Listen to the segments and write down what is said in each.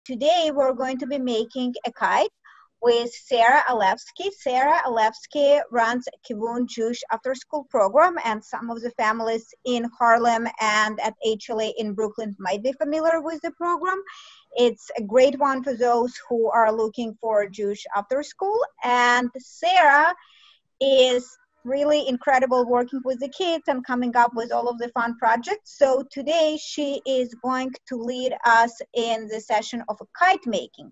today we're going to be making a kite with Sarah Alevsky. Sarah Alevsky runs Kivun Jewish after-school program, and some of the families in Harlem and at HLA in Brooklyn might be familiar with the program. It's a great one for those who are looking for Jewish after-school, and Sarah is really incredible working with the kids and coming up with all of the fun projects. So today she is going to lead us in the session of kite making.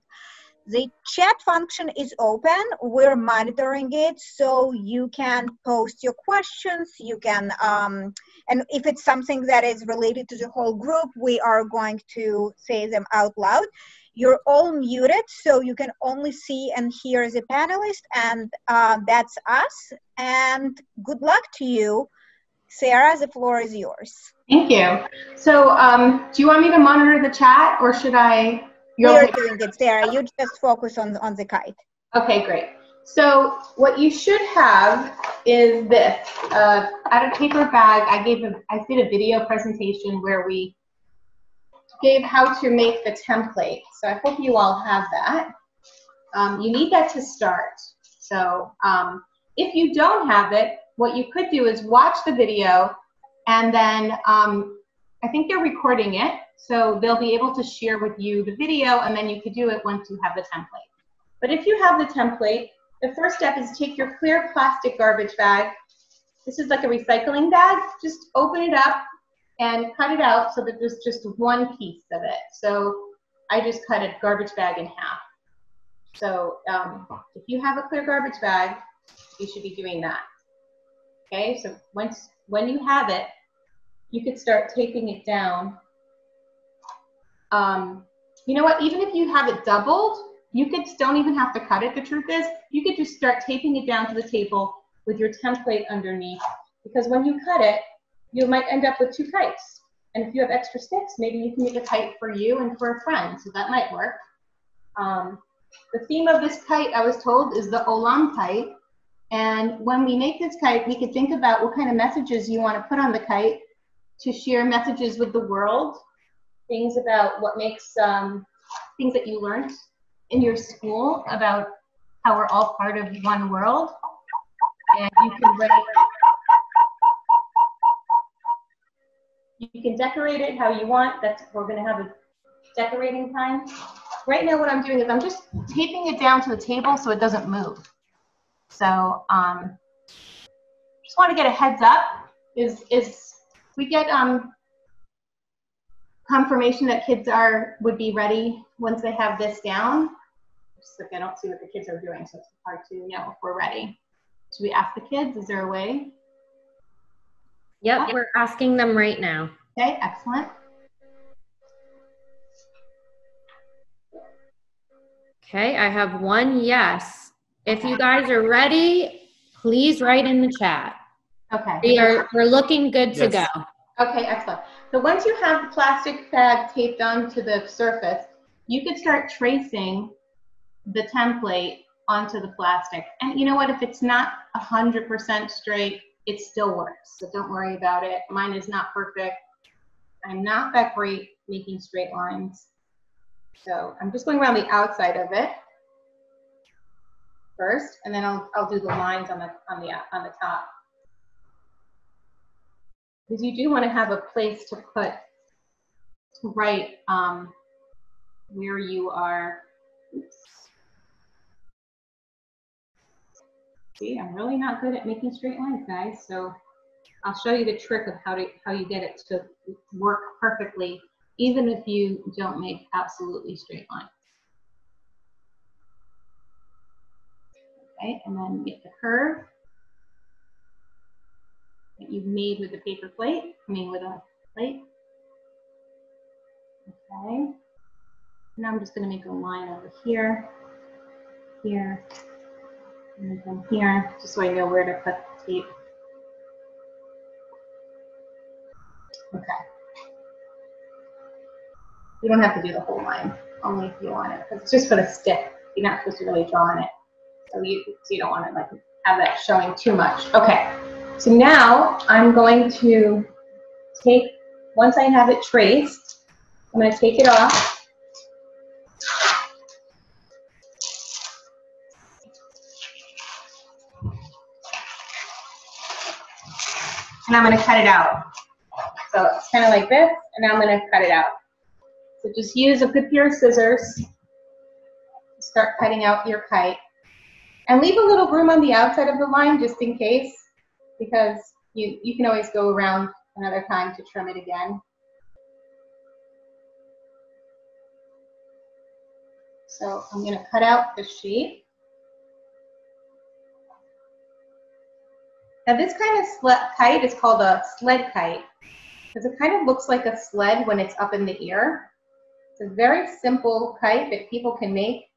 The chat function is open. We're monitoring it, so you can post your questions. You can, and if it's something that is related to the whole group, we are going to say them out loud. You're all muted, so you can only see and hear the panelist, and that's us. And good luck to you. Sarah, the floor is yours. Thank you. So do you want me to monitor the chat, or should I? You're doing it, Sarah. You just focus on the kite. Okay, great. So what you should have is this. Out of paper bag, I did a video presentation where we gave how to make the template. So I hope you all have that. You need that to start. So if you don't have it, what you could do is watch the video, and then I think they're recording it. So they'll be able to share with you the video, and then you could do it once you have the template. But if you have the template, the first step is take your clear plastic garbage bag. This is like a recycling bag. Just open it up and cut it out so that there's just one piece of it. So I just cut a garbage bag in half. So if you have a clear garbage bag, you should be doing that. Okay, so when you have it, you could start taping it down. You know what, even if you have it doubled, you don't even have to cut it. The truth is, you could just start taping it down to the table with your template underneath, because when you cut it, you might end up with 2 kites. And if you have extra sticks, maybe you can make a kite for you and for a friend, so that might work. The theme of this kite, I was told, is the Olam kite. And when we make this kite, we could think about what kind of messages you want to put on the kite to share messages with the world. Things about what makes, things that you learned in your school about how we're all part of one world. And you can write, you can decorate it how you want. We're gonna have a decorating time. Right now what I'm doing is I'm just taping it down to the table so it doesn't move. So just want to get a heads up, is we get confirmation that kids would be ready once they have this down. Just like I don't see what the kids are doing, so it's hard to know if we're ready. Should we ask the kids? Is there a way? Yep, we're asking them right now. Okay, excellent. Okay, I have one yes. If you guys are ready, please write in the chat. Okay. We're looking good to go. Okay, excellent. So once you have the plastic bag taped onto the surface, you could start tracing the template onto the plastic. And you know what, if it's not 100% straight, it still works. So don't worry about it. Mine is not perfect. I'm not that great making straight lines. So I'm just going around the outside of it first, and then I'll do the lines on the top. Because you do want to have a place to write where you are. Oops. See, I'm really not good at making straight lines, guys. So I'll show you the trick of how you get it to work perfectly, even if you don't make absolutely straight lines. Okay, and then get the curve that you've made with the paper plate, with a plate. Okay, now I'm just going to make a line over here, here, and then here, just so I know where to put the tape. Okay. You don't have to do the whole line, only if you want it, because it's just for the stick. You're not supposed to really draw on it. So you don't want to have that showing too much. Okay, so now I'm going to once I have it traced, I'm going to take it off. and I'm going to cut it out. So it's kind of like this, and now I'm going to cut it out. So just use a good pair of scissors to start cutting out your kite. And leave a little room on the outside of the line just in case, because you can always go around another time to trim it again. So I'm going to cut out the shape. Now this kind of kite is called a sled kite because it kind of looks like a sled when it's up in the air. It's a very simple kite that people can make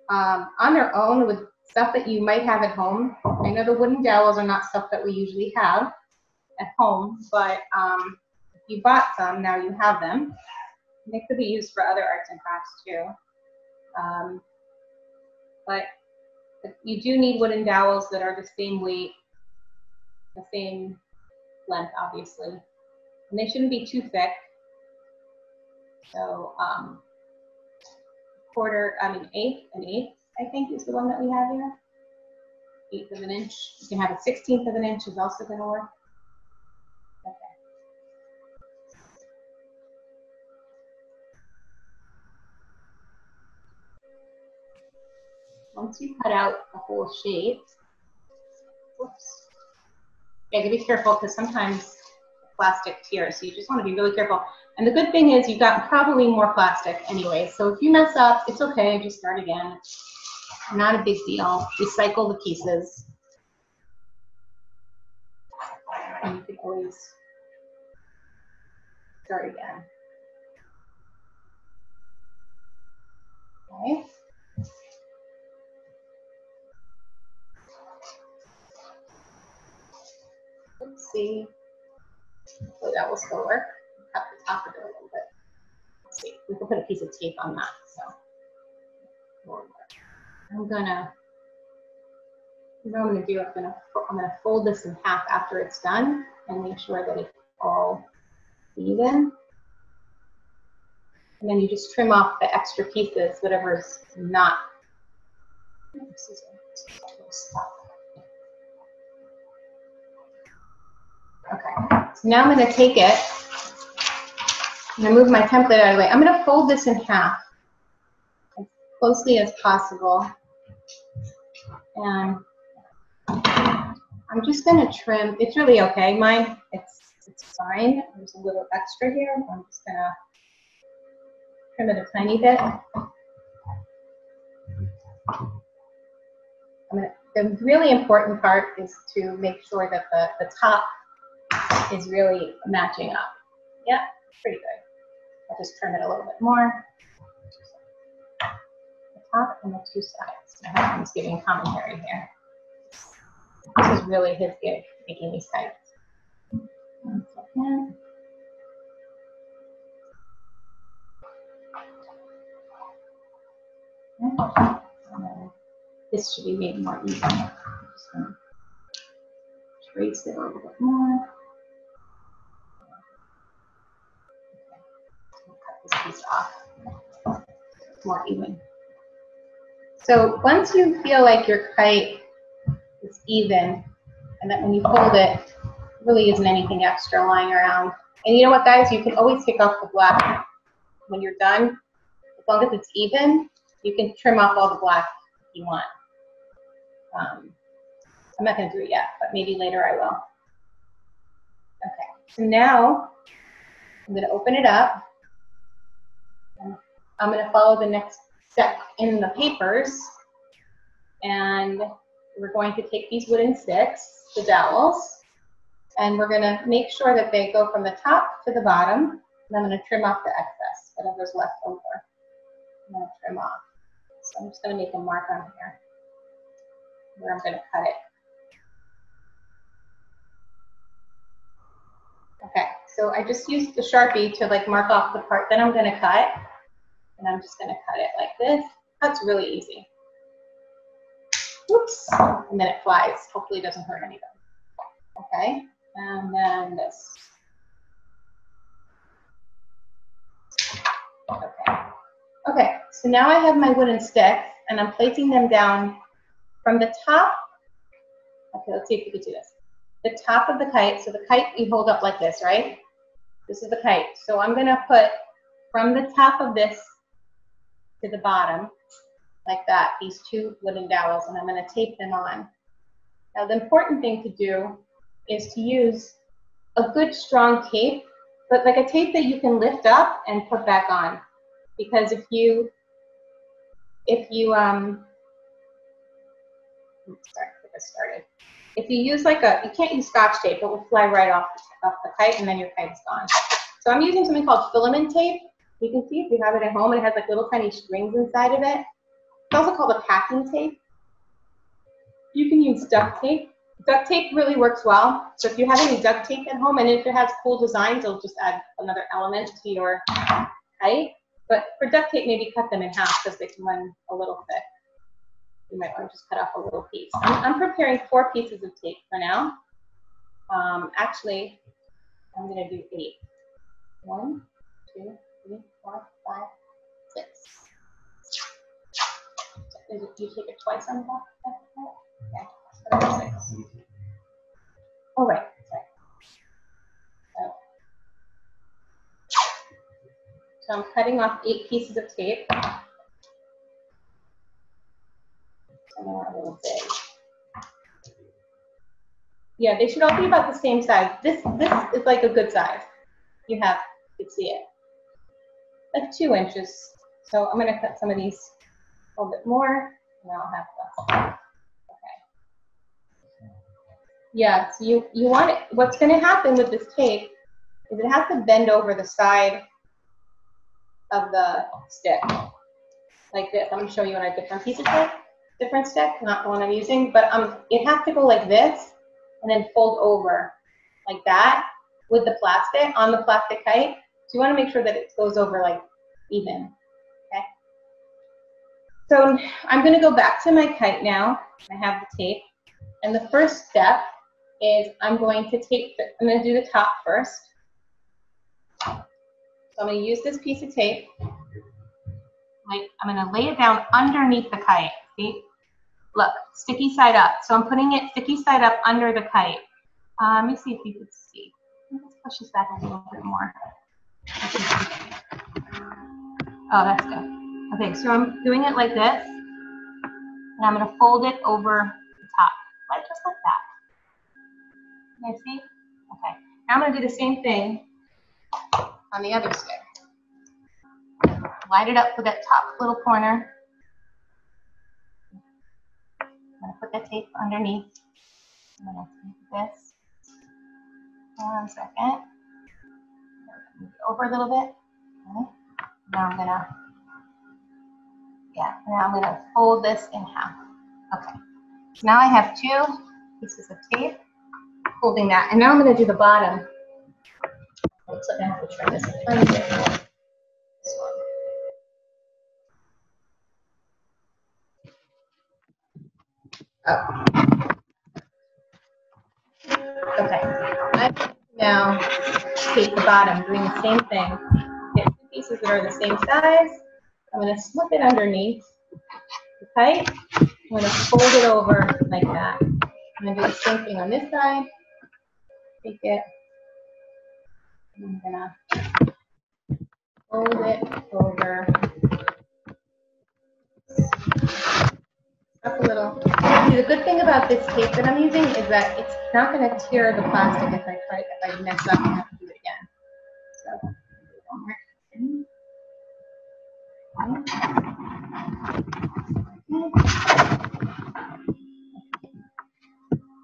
on their own with stuff that you might have at home. I know the wooden dowels are not stuff that we usually have at home, but if you bought some, now you have them. And they could be used for other arts and crafts too. But you do need wooden dowels that are the same weight, the same length, obviously. And they shouldn't be too thick. So an eighth, I think is the one that we have here. 1/8 of an inch. You can have a 1/16 of an inch is also going to work. Okay. Once you cut out the whole shape, whoops. Yeah, you gotta be careful because sometimes plastic tears, so you just want to be really careful. And the good thing is you've got probably more plastic anyway, so if you mess up, it's okay, just start again. Not a big deal. Recycle the pieces. And you can always start again. Okay. Let's see. So that will still work. Cut the top of it a little bit. Let's see. We can put a piece of tape on that. So what I'm gonna do, I'm gonna fold this in half after it's done and make sure that it's all even. And then you just trim off the extra pieces, whatever's not. Okay, so now I'm going to take it. I'm going to move my template out of the way. I'm going to fold this in half as closely as possible. And I'm just going to trim. It's really okay. Mine, it's fine. There's a little extra here. I'm just going to trim it a tiny bit. The really important part is to make sure that the top is really matching up. Yeah, pretty good. I'll just trim it a little bit more. The top and the two sides. My husband's giving commentary here. This is really his gig, making these kites. 1 second. Okay. This should be made more even. I'm just going to trace it a little bit more. Cut this piece off. More even. So once you feel like your kite is even, and that when you fold it, there really isn't anything extra lying around. And you know what, guys? You can always take off the black when you're done. As long as it's even, you can trim off all the black if you want. I'm not going to do it yet, but maybe later I will. Okay, so now I'm going to open it up. I'm going to follow the next step in the papers, and we're going to take these wooden sticks, the dowels, and we're going to make sure that they go from the top to the bottom, and I'm going to trim off the excess, whatever's left over. I'm going to trim off. So I'm just going to make a mark on here where I'm going to cut it. Okay, so I just used the Sharpie to like mark off the part that I'm going to cut, and I'm just going to cut it like this. That's really easy. Whoops, and then it flies. Hopefully it doesn't hurt anybody. Okay, and then this. Okay. Okay, so now I have my wooden sticks, and I'm placing them down from the top. Okay, let's see if we can do this. the top of the kite. So the kite you hold up like this, right? This is the kite. So I'm going to put from the top of this to the bottom, like that, these two wooden dowels, and I'm going to tape them on. Now the important thing to do is to use a good strong tape, but like a tape that you can lift up and put back on. Because if you if you use like you can't use Scotch tape, it will fly right off the kite and then your kite is gone. So I'm using something called filament tape. You can see if you have it at home, it has like little tiny strings inside of it. It's also called a packing tape. You can use duct tape. Duct tape really works well. So if you have any duct tape at home, and if it has cool designs, it'll just add another element to your kite. But for duct tape, maybe cut them in half because they can run a little thick. You might want to just cut off a little piece. I'm preparing 4 pieces of tape for now. Actually, I'm going to do 8. 1, 2, 3, 4, 5, 6. Do you take it twice on the back? Yeah. 6. Oh, right. Sorry. So I'm cutting off 8 pieces of tape. Some are a little big. Yeah, they should all be about the same size. This is like a good size. You can see it. Like 2 inches. So I'm going to cut some of these a little bit more, and I'll have less. Okay. Yeah, so you want it. What's going to happen with this tape is it has to bend over the side of the stick, like this. I'm going to show you on a different piece of tape, different stick, not the one I'm using, but it has to go like this and then fold over like that with the plastic, on the plastic kite. So you want to make sure that it goes over like even, okay? So I'm going to go back to my kite now. I have the tape, and the first step is I'm going to do the top first. So I'm going to use this piece of tape. I'm going to lay it down underneath the kite. See? Look, sticky side up. So I'm putting it sticky side up under the kite. Let me see if you can see. Let's push this back a little bit more. Oh, that's good. Okay, so I'm doing it like this, and I'm going to fold it over the top, right, just like that. Can you see? Okay. Now I'm going to do the same thing on the other stick. Line it up with that top little corner. I'm going to put the tape underneath. I'm going to do this. 1 second. Move it over a little bit. Okay. Now I'm going to fold this in half. Okay. So now I have 2 pieces of tape holding that. And now I'm going to do the bottom. Looks like I have to try this a tiny bit more. This one. Oh. Okay. I'm now tape the bottom, doing the same thing. Get 2 pieces that are the same size. I'm going to slip it underneath the kite. I'm going to fold it over like that. I'm going to do the same thing on this side. Take it. I'm going to fold it over. Up a little. See, the good thing about this tape that I'm using is that it's not going to tear the plastic if I mess up and have to do it again. So, one more.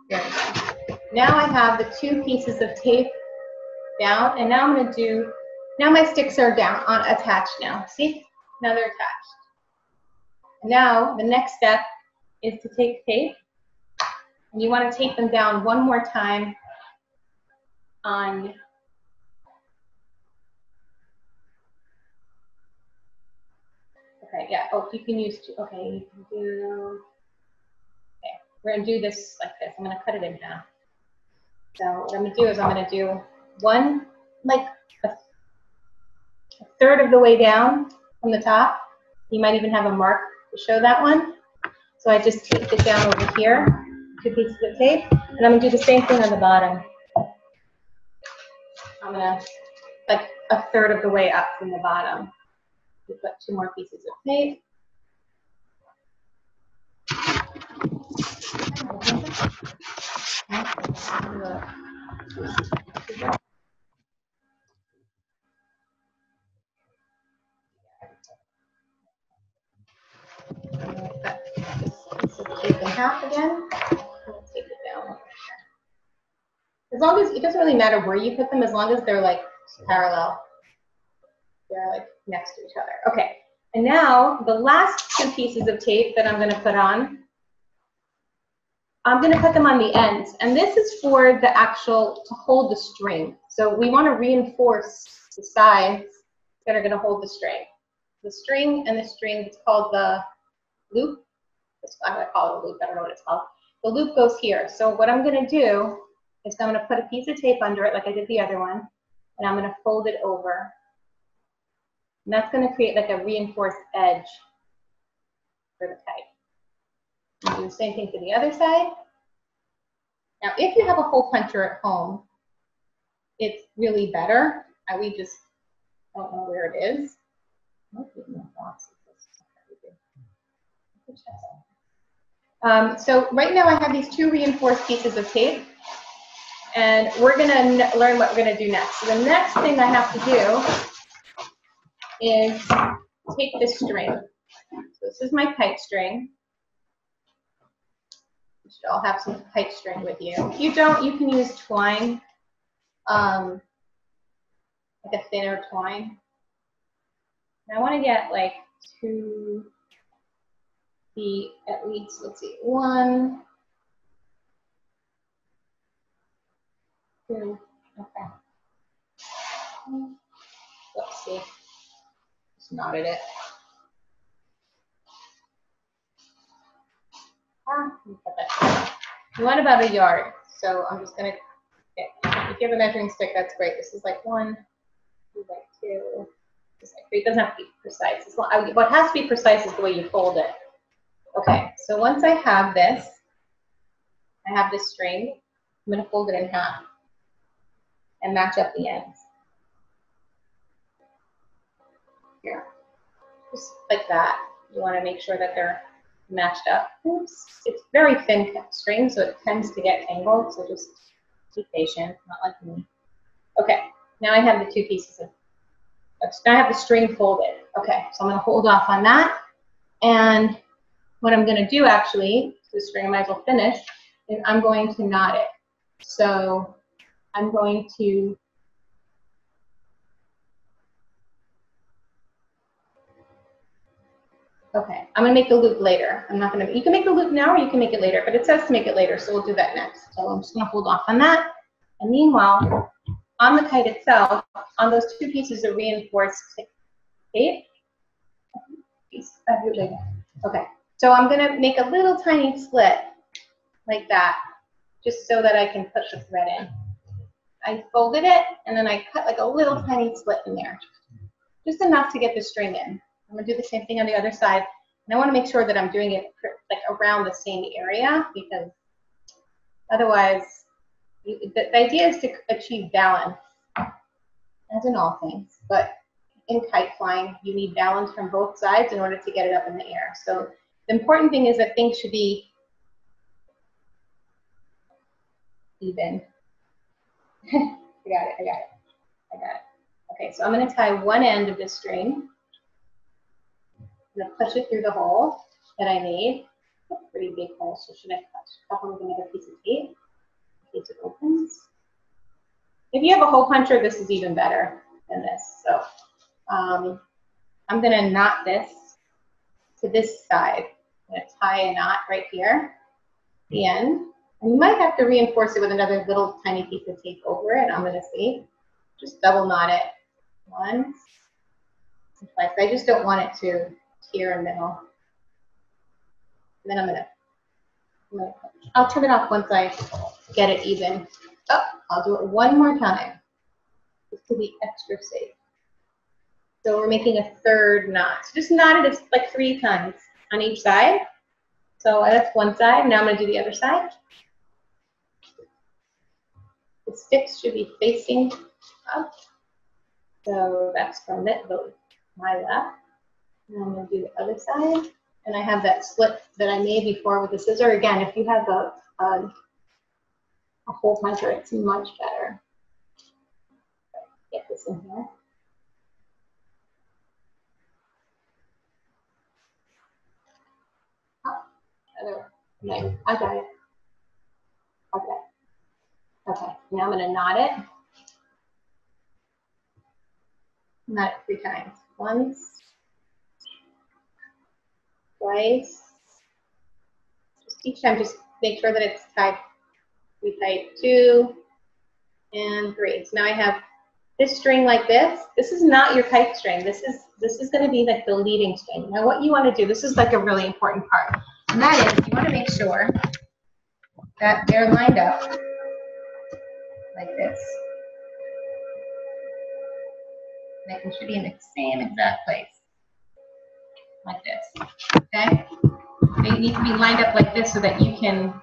There we go. Now I have the 2 pieces of tape down, and now I'm going to do, now my sticks are down, attached now. See? Now they're attached. Now the next step is to take tape, and you want to tape them down one more time on okay, yeah, oh, you can use, okay, you can do, okay, we're going to do this like this. I'm going to cut it in half. So what I'm going to do is I'm going to do one, like a third of the way down from the top. You might even have a mark to show that one. So I just taped it down over here, 2 pieces of tape. And I'm gonna do the same thing on the bottom. I'm gonna, like a third of the way up from the bottom. We put 2 more pieces of tape. Cut this piece of tape in half again. I'll take it down. As long as, it doesn't really matter where you put them, as long as they're like parallel. They're like next to each other. Okay, and now the last 2 pieces of tape that I'm going to put on, I'm going to put them on the ends. And this is for the actual, to hold the string. So we want to reinforce the sides that are going to hold the string. The string and the string, it's called the loop. I'm going to call it a loop. I don't know what it's called. The loop goes here. So what I'm going to do is I'm going to put a piece of tape under it like I did the other one. And I'm going to fold it over. And that's going to create like a reinforced edge for the kite. And do the same thing for the other side. Now, if you have a hole puncher at home, it's really better. We just don't know where it is. So right now I have these 2 reinforced pieces of tape. And we're going to learn what we're going to do next. So the next thing I have to do is take this string. So this is my kite string. You should all have some kite string with you. If you don't, you can use twine, like a thinner twine. And I want to get like 2 feet at least. Let's see, 1, 2. Okay. Let's see. Just knotted it. You want about a yard, so I'm just gonna get, if you have a measuring stick, that's great. This is like 1, this is like 2, this is like 3. It doesn't have to be precise. It's not, what has to be precise is the way you fold it. Okay, so once I have this, I have this string, I'm gonna fold it in half and match up the ends. Here, just like that. You wanna make sure that they're matched up. Oops. It's very thin string, so it tends to get tangled, so just be patient, not like me. Okay, now I have the 2 pieces of, now I have the string folded. Okay, so I'm going to hold off on that, and what I'm going to do actually, the string I might as well finish, is I'm going to knot it. So I'm going to okay, I'm going to make the loop later. I'm not going to, you can make the loop now or you can make it later, but it says to make it later, so we'll do that next. So I'm just going to hold off on that. And meanwhile, on the kite itself, on those 2 pieces of reinforced tape, okay, so I'm going to make a little tiny slit like that, just so that I can put the thread in. I folded it, and then I cut like a little tiny slit in there, just enough to get the string in. I'm going to do the same thing on the other side. And I want to make sure that I'm doing it like around the same area, because otherwise, the idea is to achieve balance, as in all things. But in kite flying, you need balance from both sides in order to get it up in the air. So the important thing is that things should be even. I got it. Okay, so I'm going to tie one end of this string. I'm going to push it through the hole that I made. A pretty big hole, so should I couple with another piece of tape in case it opens? If you have a hole puncher, this is even better than this. So I'm going to knot this to this side. I'm going to tie a knot right here at the end. And you might have to reinforce it with another little tiny piece of tape over it. I'm going to see. Just double knot it once and twice. I just don't want it to tear in the middle. And then I'll turn it off once I get it even. Oh, I'll do it one more time, just to be extra safe. So we're making a third knot. So just knot it like 3 times on each side. So that's one side. Now I'm going to do the other side. The sticks should be facing up. So that's from my left. And I'm going to do the other side. And I have that slit that I made before with the scissor. Again, if you have a hole puncher, it's much better. Get this in here. Okay, I got it. Okay, now I'm going to knot it. Knot it 3 times. Once, twice. Just each time, just make sure that it's tied. We tied 2 and 3. So now I have this string like this. This is not your kite string. This is going to be like the leading string. Now what you want to do, this is like a really important part, and that is you want to make sure that they're lined up like this. They should be in the same exact place, like this. Okay? They need to be lined up like this so that you can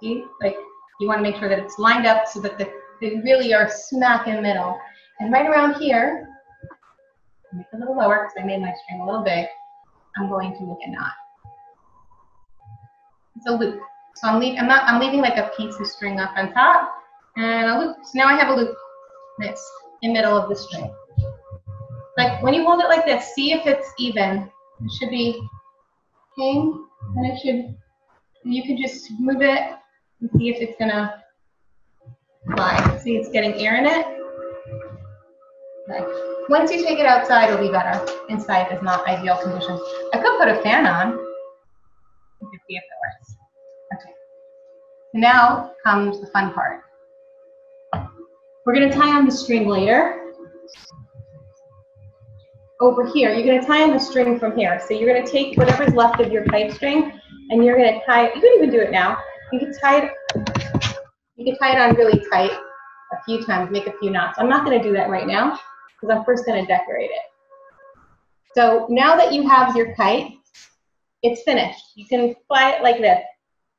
see, like, you want to make sure that it's lined up so that they really are smack in the middle. And right around here, make it a little lower because I made my string a little big, I'm going to make a knot. It's a loop. So I'm leaving like a piece of string up on top and a loop. So now I have a loop that's in the middle of the string. Like when you hold it like this, see if it's even. It should be hang, and it should, you can just move it and see if it's gonna fly. See, it's getting air in it. Okay. Once you take it outside, it'll be better. Inside is not ideal conditions. I could put a fan on. You can see if it works. Okay. Now comes the fun part. We're gonna tie on the string later. Over here, you're going to tie on the string from here. So you're going to take whatever's left of your kite string, and you're going to tie it. You can even do it now. You can tie it on really tight a few times, make a few knots. I'm not going to do that right now because I'm first going to decorate it. So now that you have your kite, it's finished. You can fly it like this.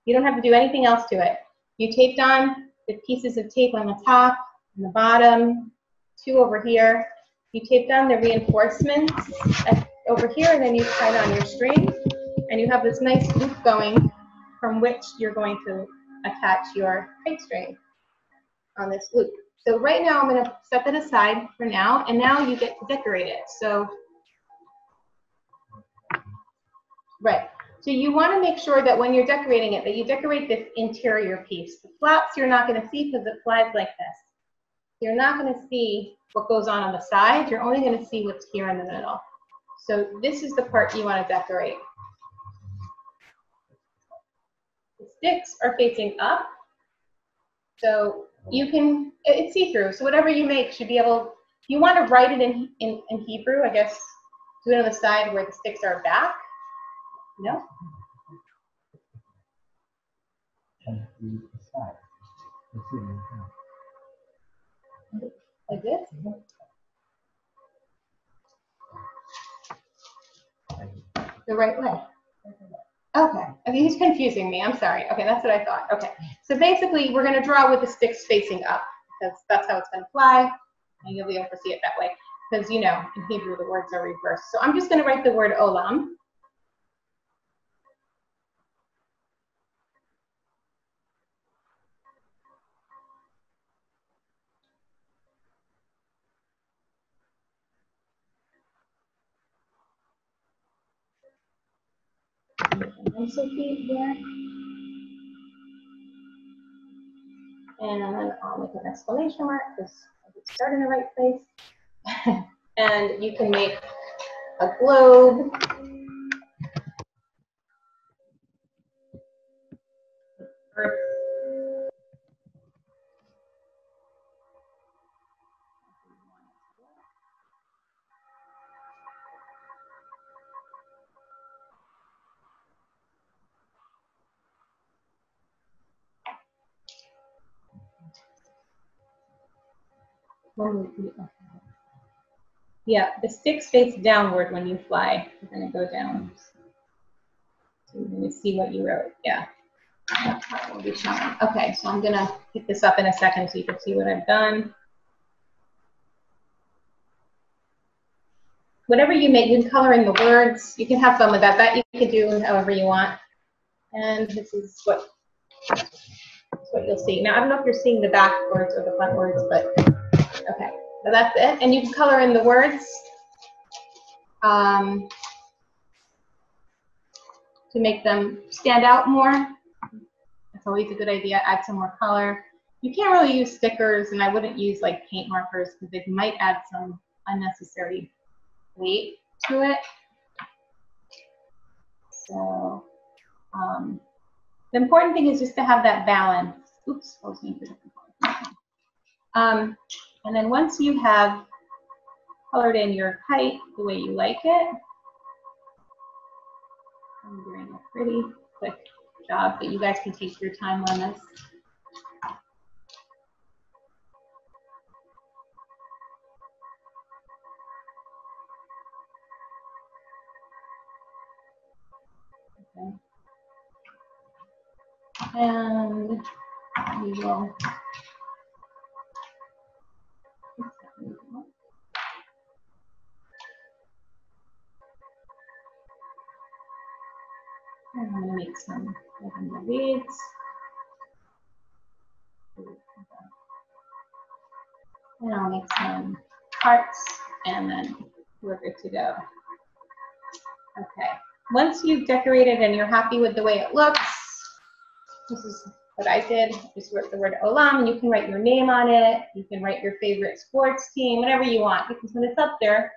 You don't have to do anything else to it. You taped on the pieces of tape on the top and the bottom, 2 over here. You tape down the reinforcements over here, and then you tie on your string, and you have this nice loop going from which you're going to attach your kite string on this loop. So right now I'm going to set that aside for now, and now you get to decorate it. So, right. So you want to make sure that when you're decorating it, that you decorate this interior piece. The flaps you're not going to see because it flies like this. You're not going to see what goes on the sides. You're only going to see what's here in the middle. So this is the part you want to decorate. The sticks are facing up. So you can, it's see-through. So whatever you make should be able, you want to write it in Hebrew, I guess, do it on the side where the sticks are back. No? Like this? The right way. Okay. He's confusing me. I'm sorry. Okay, that's what I thought. Okay. So basically, we're going to draw with the sticks facing up because that's how it's going to fly, and you'll be able to see it that way. Because, you know, in Hebrew, the words are reversed. So I'm just going to write the word olam. And I'll make an exclamation mark because I did start in the right place. And you can make a globe. Earth. Yeah, the sticks face downward when you fly. You're going to go down. So you're going to see what you wrote. Yeah. That part will be shown. Okay, so I'm gonna pick this up in a second so you can see what I've done. Whatever you make, you can color in the words. You can have fun with that. That you can do however you want. And this is what you'll see. Now, I don't know if you're seeing the back words or the front words, but okay. So that's it. And you can color in the words to make them stand out more. It's always a good idea. Add some more color. You can't really use stickers, and I wouldn't use like paint markers because they might add some unnecessary weight to it. So the important thing is just to have that balance. Oops, I was making it. And then once you have colored in your kite the way you like it, I'm doing a pretty quick job, but you guys can take your time on this. Okay. And we will I'm going to make some lavender beads. And I'll make some hearts, and then we're good to go. Okay. Once you've decorated and you're happy with the way it looks, this is what I did. Just wrote the word Olam. You can write your name on it. You can write your favorite sports team, whatever you want, because when it's up there,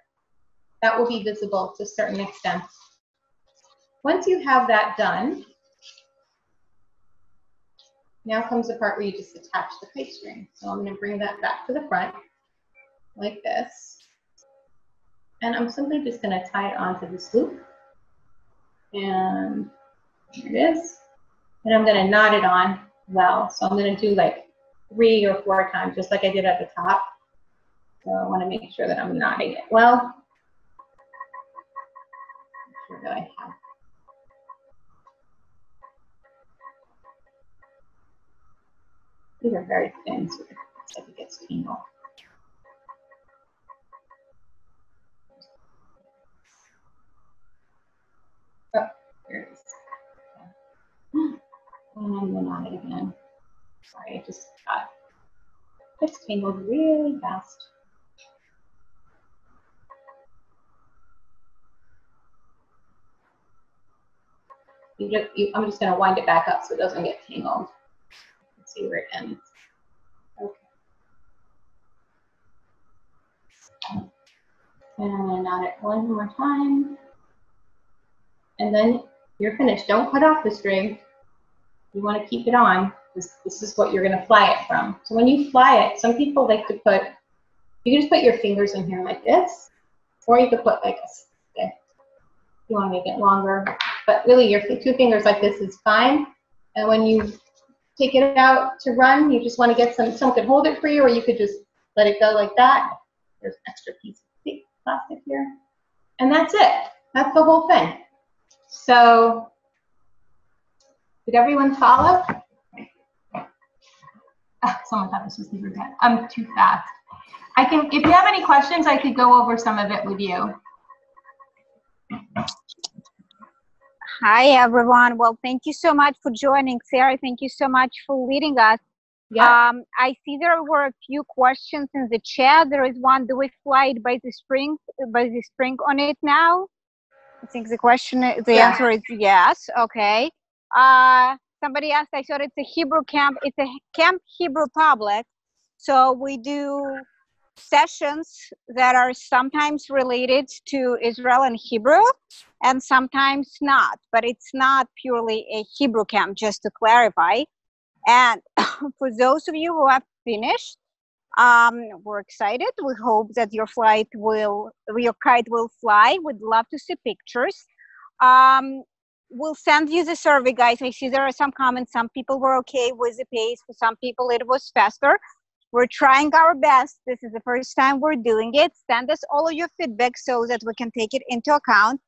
that will be visible to a certain extent. Once you have that done, now comes the part where you just attach the kite string. So I'm going to bring that back to the front like this. And I'm simply just going to tie it onto this loop. And here it is. And I'm going to knot it on well. So I'm going to do like 3 or 4 times, just like I did at the top. So I want to make sure that I'm knotting it well. Make sure that I have. These are very thin, so it looks like it gets tangled. Oh, there it is. And I'm going to knot it again. Sorry, I just got it's tangled really fast. I'm just going to wind it back up so it doesn't get tangled. Let's see where it ends. Okay. And knot it one more time. And then you're finished. Don't cut off the string. You want to keep it on. This is what you're going to fly it from. So when you fly it, some people like to put, you can just put your fingers in here like this, or you could put like a stick. You want to make it longer. But really, your 2 fingers like this is fine. And when you take it out to run, you just want to get someone could hold it for you, or you could just let it go like that. There's an extra piece of plastic here. And that's it. That's the whole thing. So, did everyone follow? Oh, someone thought this was the event. I'm too fast. I can, if you have any questions, I could go over some of it with you. Hi, everyone. Well, thank you so much for joining. Sarah, thank you so much for leading us. Yeah. I see there were a few questions in the chat. There is one, do we fly it by the spring on it now? I think the question, the answer is yes. Okay. Somebody asked, I thought it's a Hebrew camp. It's a Camp Hebrew Public. So we do sessions that are sometimes related to Israel and Hebrew and sometimes not, but it's not purely a Hebrew camp, just to clarify. And for those of you who have finished, we're excited. We hope that your kite will fly. We'd love to see pictures. We'll send you the survey, guys. I see there are some comments. Some people were okay with the pace. For some people, it was faster. We're trying our best. This is the first time we're doing it. Send us all of your feedback so that we can take it into account.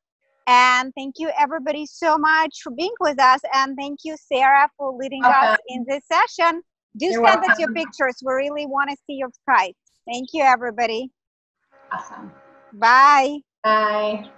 And thank you everybody so much for being with us. And thank you, Sarah, for leading us in this session. Do You're send us welcome. your pictures. We really want to see your kites. Thank you, everybody. Awesome. Bye. Bye.